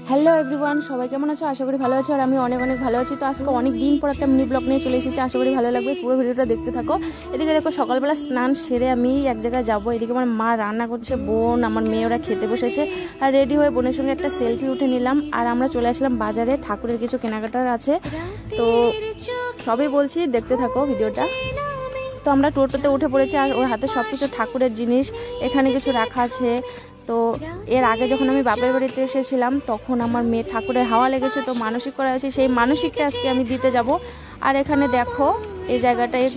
Hello everyone, সবাই কেমন আছো? আশা করি ভালো আছো। আর আমি অনেক অনেক ভালো আছি। তো আজকে অনেক দিন পর একটা মিনি ব্লগ নিয়ে চলে এসেছি। আশা করি ভালো লাগবে, পুরো ভিডিওটা দেখতে থাকো। এদিকে দেখো, সকালবেলা স্নান সেরে আমি এক জায়গায় যাবো। এদিকে আমার মা রান্না করছে, বোন আমার মেয়ে ওরা খেতে বসেছে। আর রেডি হয়ে বোনের সঙ্গে একটা সেলফি উঠে নিলাম। আর আমরা চলে আসলাম বাজারে, ঠাকুরের কিছু কেনাকাটার আছে। তো সবই বলছি, দেখতে থাকো ভিডিওটা। তো আমরা টোটোতে উঠে পড়েছি, আর ওর হাতে সব কিছু ঠাকুরের জিনিস এখানে কিছু রাখা আছে। তো এর আগে যখন আমি বাপের বাড়িতে এসেছিলাম, তখন আমার মেয়ে ঠাকুরের হাওয়া লেগেছে, তো মানসিক করা আছে, সেই মানসিকটা আজকে আমি দিতে যাব। আর এখানে দেখো এই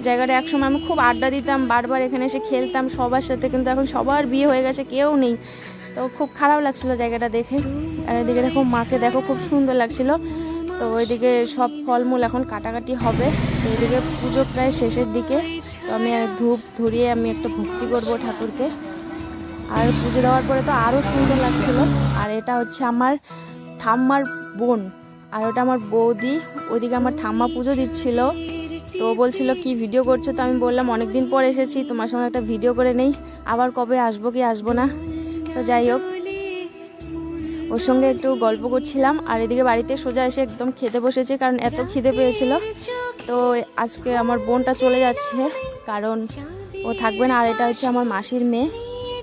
জায়গাটা একসময় আমি খুব আড্ডা দিতাম, বারবার এখানে এসে খেলতাম সবার সাথে, কিন্তু এখন সবার বিয়ে হয়ে গেছে, কেউ নেই। তো খুব খারাপ লাগছিল জায়গাটা দেখে। আর এদিকে দেখো মাকে দেখো, খুব সুন্দর লাগছিল। তো ওইদিকে সব ফলমূল এখন কাটাকাটি হবে। তো এদিকে পুজো প্রায় শেষের দিকে। তো আমি ধূপ ধরিয়ে আমি একটা ভক্তি করব ঠাকুরকে। আর পুজো দেওয়ার পরে তো আরও সুন্দর লাগছিল। আর এটা হচ্ছে আমার ঠাম্মার বোন, আর ওটা আমার বৌদি। ওইদিকে আমার ঠাম্মা পুজো দিচ্ছিল। তো বলছিল কি ভিডিও করছো? তো আমি বললাম অনেকদিন পর এসেছি, তোমার সঙ্গে একটা ভিডিও করে নেই, আবার কবে আসবো কি আসবো না। তো যাই হোক, ওর সঙ্গে একটু গল্প করছিলাম। আর এদিকে বাড়িতে সোজা এসে একদম খেতে বসেছে, কারণ এত খিদে পেয়েছিল। তো আজকে আমার বোনটা চলে যাচ্ছে, কারণ ও থাকবে না। আর এটা হচ্ছে আমার মাসির মেয়ে,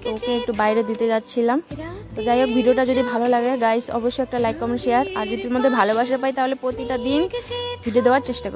তো ওকে একটু বাইরে দিতে যাচ্ছিলাম। তো যাই হোক, ভিডিওটা যদি ভালো লাগে গাইস, অবশ্যই একটা লাইক কমেন্ট শেয়ার। আর যদি তোমাদের ভালোবাসা পাই, তাহলে প্রতিটা দিন ভিডিও দেওয়ার চেষ্টা করো।